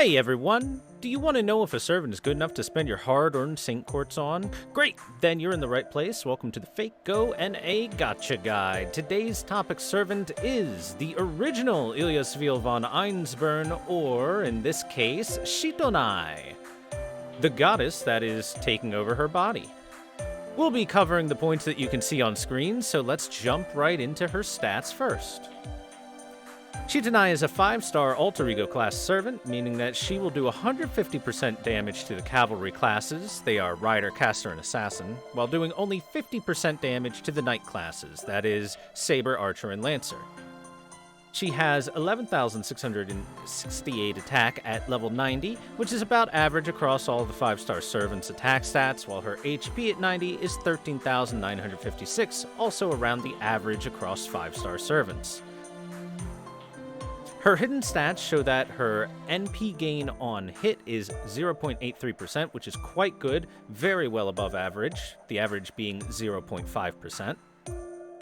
Hey everyone! Do you want to know if a servant is good enough to spend your hard-earned Saint Quartz on? Great! Then you're in the right place. Welcome to the FGO NA Gacha Guide. Today's topic servant is the original Ilyasville von Einsburn, or, in this case, Sitonai, the goddess that is taking over her body. We'll be covering the points that you can see on screen, so let's jump right into her stats first. Sitonai is a 5-star alter ego class servant, meaning that she will do 150% damage to the cavalry classes, they are rider, caster, and assassin, while doing only 50% damage to the knight classes, that is, saber, archer, and lancer. She has 11,668 attack at level 90, which is about average across all the 5-star servants' attack stats, while her HP at 90 is 13,956, also around the average across 5-star servants. Her hidden stats show that her NP gain on hit is 0.83%, which is quite good, very well above average, the average being 0.5%.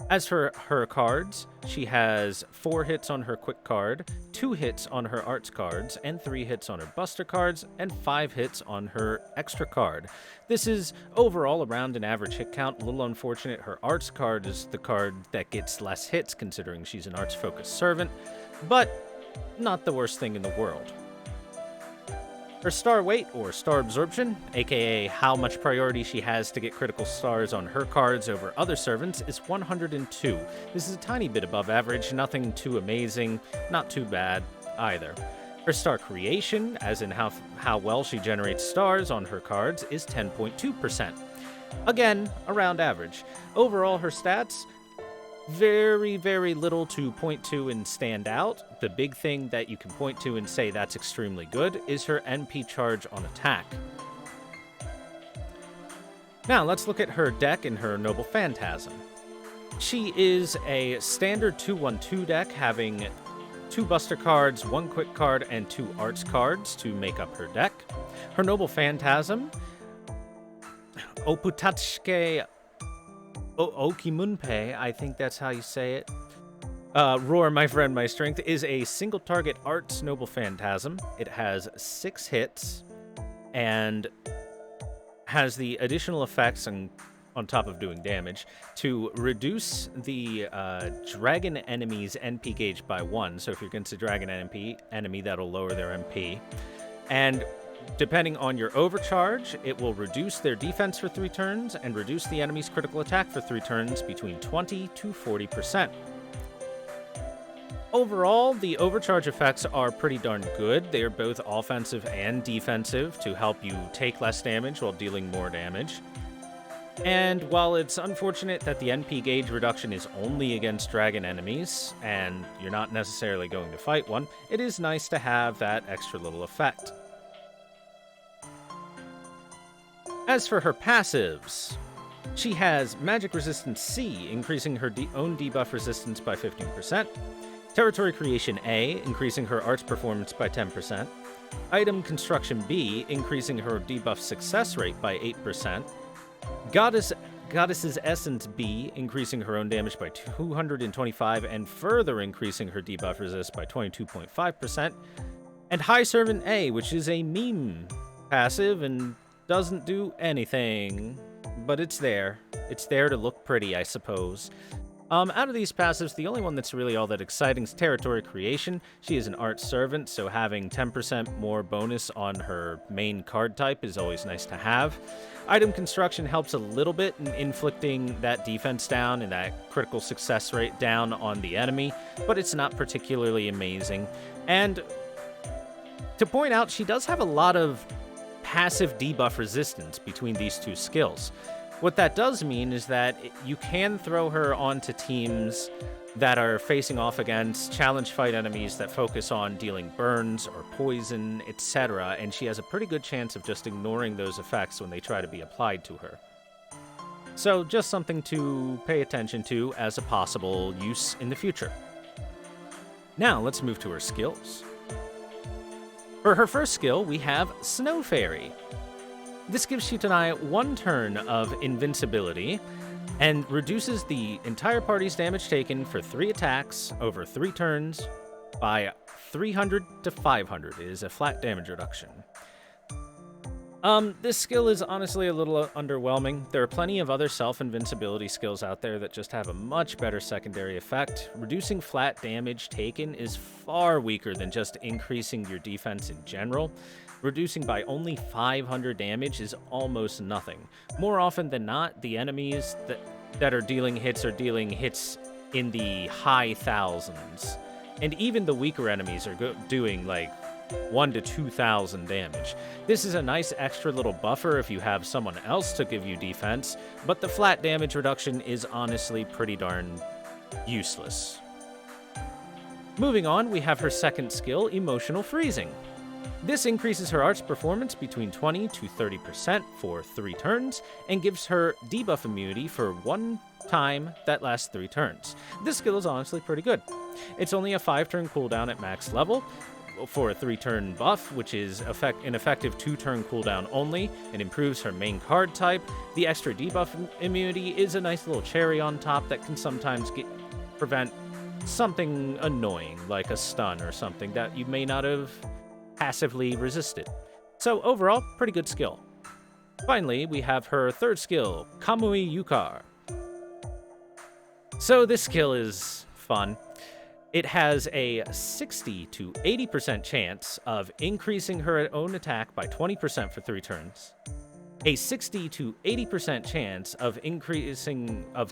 As for her cards, she has 4 hits on her quick card, 2 hits on her arts cards, and 3 hits on her buster cards, and 5 hits on her extra card. This is overall around an average hit count. A little unfortunate, her arts card is the card that gets less hits considering she's an arts-focused servant, but not the worst thing in the world. Her star weight, or star absorption, aka how much priority she has to get critical stars on her cards over other servants, is 102. This is a tiny bit above average, nothing too amazing, not too bad either. Her star creation, as in how well she generates stars on her cards, is 10.2%. Again, around average. Overall, her stats, very, very little to point to and stand out. The big thing that you can point to and say that's extremely good is her NP charge on attack. Now, let's look at her deck and her Noble Phantasm. She is a standard 2-1-2 deck, having 2 buster cards, 1 quick card, and 2 arts cards to make up her deck. Her Noble Phantasm, Oputatsuke Okimunpe, I think that's how you say it. Roar, my friend, my strength, is a single target arts Noble Phantasm. It has 6 hits and has the additional effects on top of doing damage to reduce the dragon enemy's NP gauge by 1. So if you're against a dragon enemy, that'll lower their MP. And depending on your overcharge, it will reduce their defense for 3 turns and reduce the enemy's critical attack for 3 turns between 20 to 40%. Overall, the overcharge effects are pretty darn good. They are both offensive and defensive to help you take less damage while dealing more damage. And while it's unfortunate that the NP gauge reduction is only against dragon enemies, and you're not necessarily going to fight one, it is nice to have that extra little effect. As for her passives, she has Magic Resistance C, increasing her own debuff resistance by 15%, Territory Creation A, increasing her arts performance by 10%, Item Construction B, increasing her debuff success rate by 8%, Goddess's Essence B, increasing her own damage by 225 and further increasing her debuff resist by 22.5%, and High Servant A, which is a meme passive and doesn't do anything, but it's there. It's there to look pretty, I suppose. Out of these passives, the only one that's really all that exciting is Territory Creation. She is an art servant, so having 10% more bonus on her main card type is always nice to have. Item Construction helps a little bit in inflicting that defense down and that critical success rate down on the enemy, but it's not particularly amazing. And to point out, she does have a lot of passive debuff resistance between these 2 skills. What that does mean is that you can throw her onto teams that are facing off against challenge fight enemies that focus on dealing burns or poison, etc., and she has a pretty good chance of just ignoring those effects when they try to be applied to her. So just something to pay attention to as a possible use in the future. Now let's move to her skills. For her first skill, we have Snow Fairy. This gives Sitonai 1 turn of invincibility and reduces the entire party's damage taken for 3 attacks over 3 turns by 300 to 500. It is a flat damage reduction. This skill is honestly a little underwhelming. There are plenty of other self-invincibility skills out there that just have a much better secondary effect. Reducing flat damage taken is far weaker than just increasing your defense in general. Reducing by only 500 damage is almost nothing. More often than not, the enemies that are dealing hits are dealing hits in the high thousands. And even the weaker enemies are doing like 1 to 2,000 damage. This is a nice extra little buffer if you have someone else to give you defense, but the flat damage reduction is honestly pretty darn useless. Moving on, we have her second skill, Emotional Freezing. This increases her art's performance between 20 to 30% for 3 turns, and gives her debuff immunity for 1 time that lasts 3 turns. This skill is honestly pretty good. It's only a 5-turn cooldown at max level, for a 3-turn buff, which is an effective 2-turn cooldown only. It improves her main card type. The extra debuff immunity is a nice little cherry on top that can sometimes prevent something annoying, like a stun or something that you may not have passively resisted. So overall, pretty good skill. Finally, we have her third skill, Kamui Yukar. So this skill is fun. It has a 60 to 80% chance of increasing her own attack by 20% for 3 turns, a 60 to 80% chance of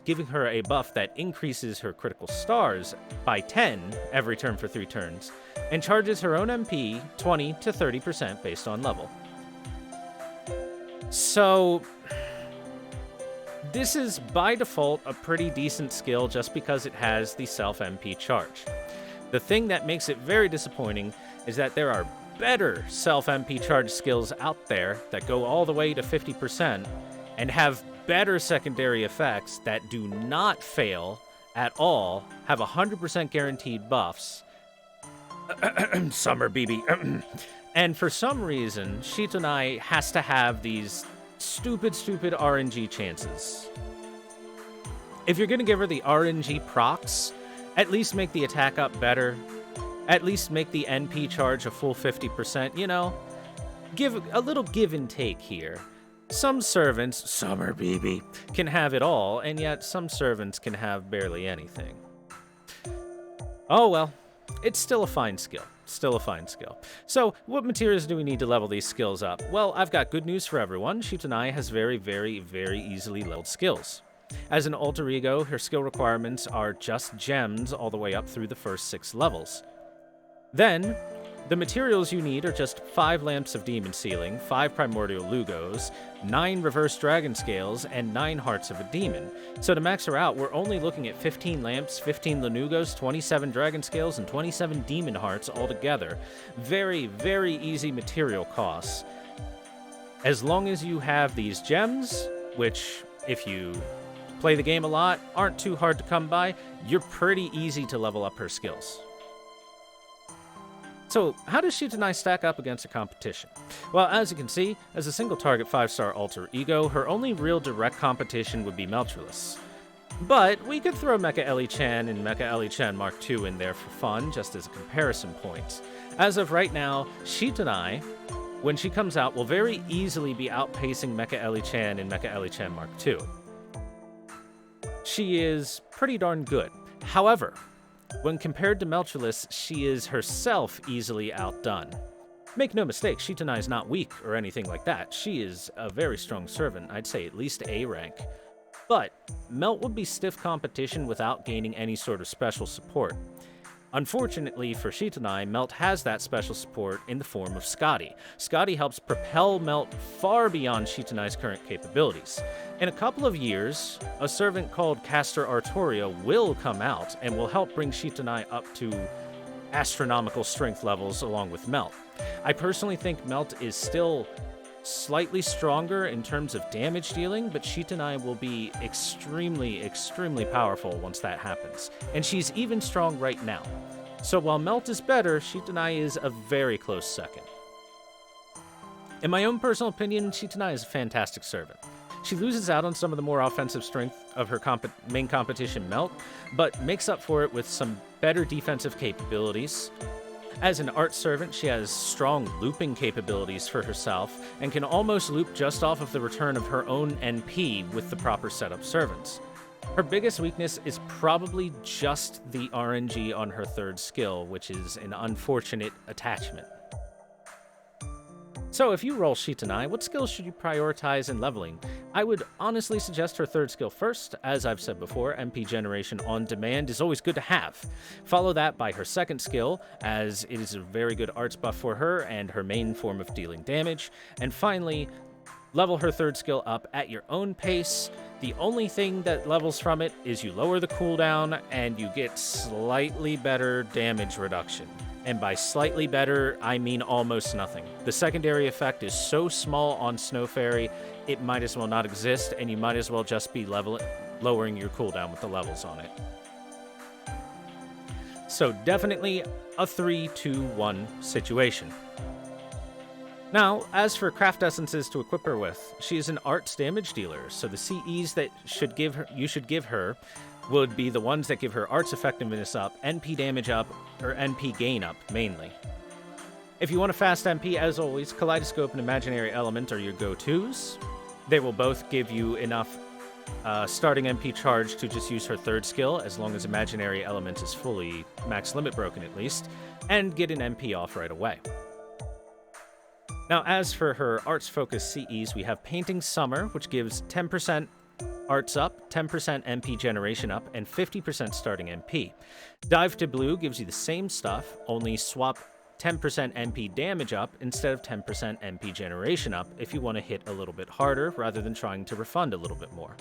giving her a buff that increases her critical stars by 10 every turn for 3 turns, and charges her own MP 20 to 30% based on level. So this is, by default, a pretty decent skill just because it has the self-MP charge. The thing that makes it very disappointing is that there are better self-MP charge skills out there that go all the way to 50% and have better secondary effects that do not fail at all, have 100% guaranteed buffs. Summer BB. And for some reason, Sitonai has to have these stupid RNG chances. If you're going to give her the RNG procs, at least make the attack up better. At least make the NP charge a full 50%, you know? Give a little give and take here. Some servants, Summer BB, can have it all, and yet some servants can have barely anything. Oh well, it's still a fine skill. Still a fine skill. So, what materials do we need to level these skills up? Well, I've got good news for everyone. Sitonai has very easily leveled skills. As an alter ego, her skill requirements are just gems all the way up through the first 6 levels. Then, the materials you need are just 5 lamps of demon sealing, 5 primordial lugos, 9 reverse dragon scales, and 9 hearts of a demon. So to max her out, we're only looking at 15 lamps, 15 lanugos, 27 dragon scales, and 27 demon hearts altogether. Very easy material costs. As long as you have these gems, which, if you play the game a lot, aren't too hard to come by, you're pretty easy to level up her skills. So, how does Sitonai stack up against the competition? Well, as you can see, as a single target 5-star alter ego, her only real direct competition would be Melchulus. But we could throw Mecha Ellie-chan and Mecha Ellie-chan Mark II in there for fun, just as a comparison point. As of right now, Sitonai, when she comes out, will very easily be outpacing Mecha Ellie-chan and Mecha Ellie-chan Mark II. She is pretty darn good. However, when compared to Melchulus, she is herself easily outdone. Make no mistake, Sitonai is not weak or anything like that. She is a very strong servant, I'd say at least A rank. But Melt would be stiff competition without gaining any sort of special support. Unfortunately for Sitonai, Melt has that special support in the form of Scotty. Scotty helps propel Melt far beyond Sitonai's current capabilities. In a couple of years, a servant called Castor Artoria will come out and will help bring Sitonai up to astronomical strength levels along with Melt. I personally think Melt is still slightly stronger in terms of damage dealing, but Sitonai will be extremely powerful once that happens. And she's even strong right now. So while Melt is better, Sitonai is a very close second. In my own personal opinion, Sitonai is a fantastic servant. She loses out on some of the more offensive strength of her main competition, Melt, but makes up for it with some better defensive capabilities. As an art servant, she has strong looping capabilities for herself and can almost loop just off of the return of her own NP with the proper setup servants. Her biggest weakness is probably just the RNG on her third skill, which is an unfortunate attachment. So if you roll Sitonai, what skills should you prioritize in leveling? I would honestly suggest her third skill first. As I've said before, MP generation on demand is always good to have. Follow that by her second skill, as it is a very good arts buff for her and her main form of dealing damage. And finally, level her third skill up at your own pace. The only thing that levels from it is you lower the cooldown and you get slightly better damage reduction. And by slightly better, I mean almost nothing. The secondary effect is so small on Snow Fairy, it might as well not exist, and you might as well just be lowering your cooldown with the levels on it. So definitely a 3-2-1 situation. Now, as for craft essences to equip her with, she is an arts damage dealer, so the CEs that you should give her would be the ones that give her arts effectiveness up, NP damage up, or NP gain up, mainly. If you want a fast MP, as always, Kaleidoscope and Imaginary Element are your go-tos. They will both give you enough starting MP charge to just use her third skill, as long as Imaginary Element is fully max limit broken at least, and get an MP off right away. Now, as for her arts-focused CEs, we have Painting Summer, which gives 10% arts up, 10% MP generation up, and 50% starting MP. Dive to Blue gives you the same stuff, only swap 10% MP damage up instead of 10% MP generation up if you want to hit a little bit harder rather than trying to refund a little bit more.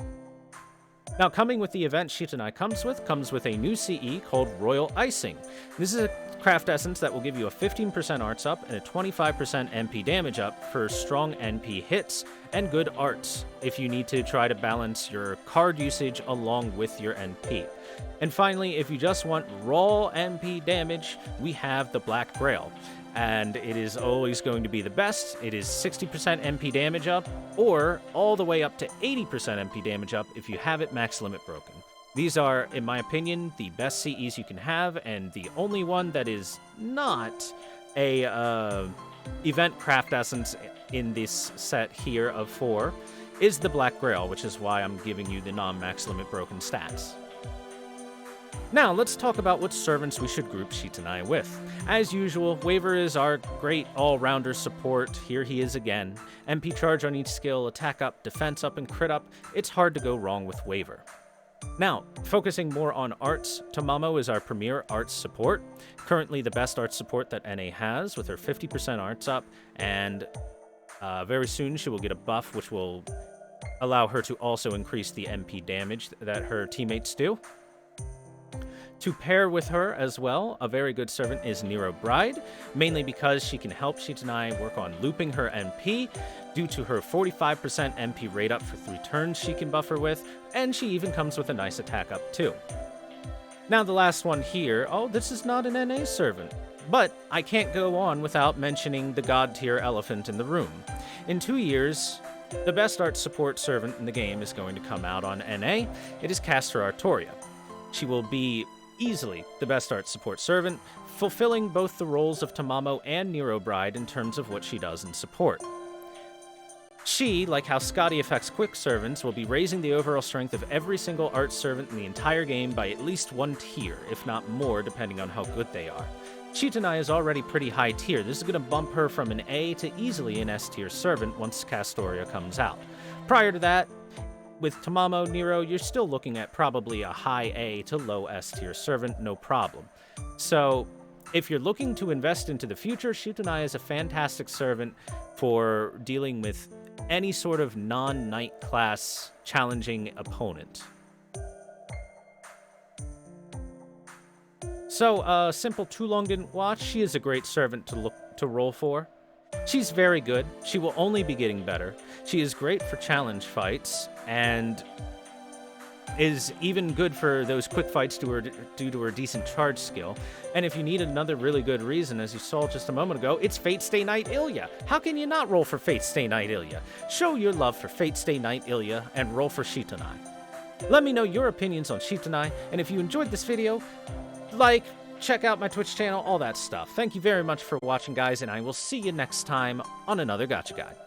Now, coming with the event Sitonai comes with a new CE called Royal Icing. This is a craft essence that will give you a 15% arts up and a 25% MP damage up for strong NP hits and good arts if you need to try to balance your card usage along with your NP. And finally, if you just want raw MP damage, we have the Black Grail. And it is always going to be the best. It is 60% MP damage up, or all the way up to 80% MP damage up if you have it max limit broken. These are, in my opinion, the best CEs you can have, and the only one that is not a event craft essence in this set here of 4 is the Black Grail, which is why I'm giving you the non-max limit broken stats. Now, let's talk about what servants we should group Sitonai with. As usual, Waver is our great all-rounder support. Here he is again. MP charge on each skill, attack up, defense up, and crit up. It's hard to go wrong with Waver. Now, focusing more on arts, Tamamo is our premier arts support. Currently the best arts support that NA has, with her 50% arts up, and very soon she will get a buff which will allow her to also increase the MP damage that her teammates do. To pair with her as well, a very good servant is Nero Bride, mainly because she can help Sitonai work on looping her MP due to her 45% MP rate up for 3 turns she can buffer with, and she even comes with a nice attack up too. Now the last one here, oh, this is not an NA servant, but I can't go on without mentioning the god tier elephant in the room. In 2 years, the best art support servant in the game is going to come out on NA. It is Caster Artoria. She will be easily the best art support servant, fulfilling both the roles of Tamamo and Nero Bride in terms of what she does in support. She, like how Scotty affects quick servants, will be raising the overall strength of every single art servant in the entire game by at least 1 tier, if not more, depending on how good they are. Sitonai is already pretty high tier. This is going to bump her from an A to easily an S tier servant once Castoria comes out. Prior to that, with Tamamo, Nero, you're still looking at probably a high A to low S tier servant, no problem. So, if you're looking to invest into the future, Sitonai is a fantastic servant for dealing with any sort of non-knight class challenging opponent. So, simple too long didn't watch, she is a great servant to roll for. She's very good. She will only be getting better. She is great for challenge fights, and is even good for those quick fights due to her decent charge skill. And if you need another really good reason, as you saw just a moment ago, it's Fate Stay Night Ilya. How can you not roll for Fate Stay Night Ilya? Show your love for Fate Stay Night Ilya and roll for Sitonai. Let me know your opinions on Sitonai, and if you enjoyed this video, check out my Twitch channel, all that stuff. Thank you very much for watching, guys, and I will see you next time on another Gacha Guide.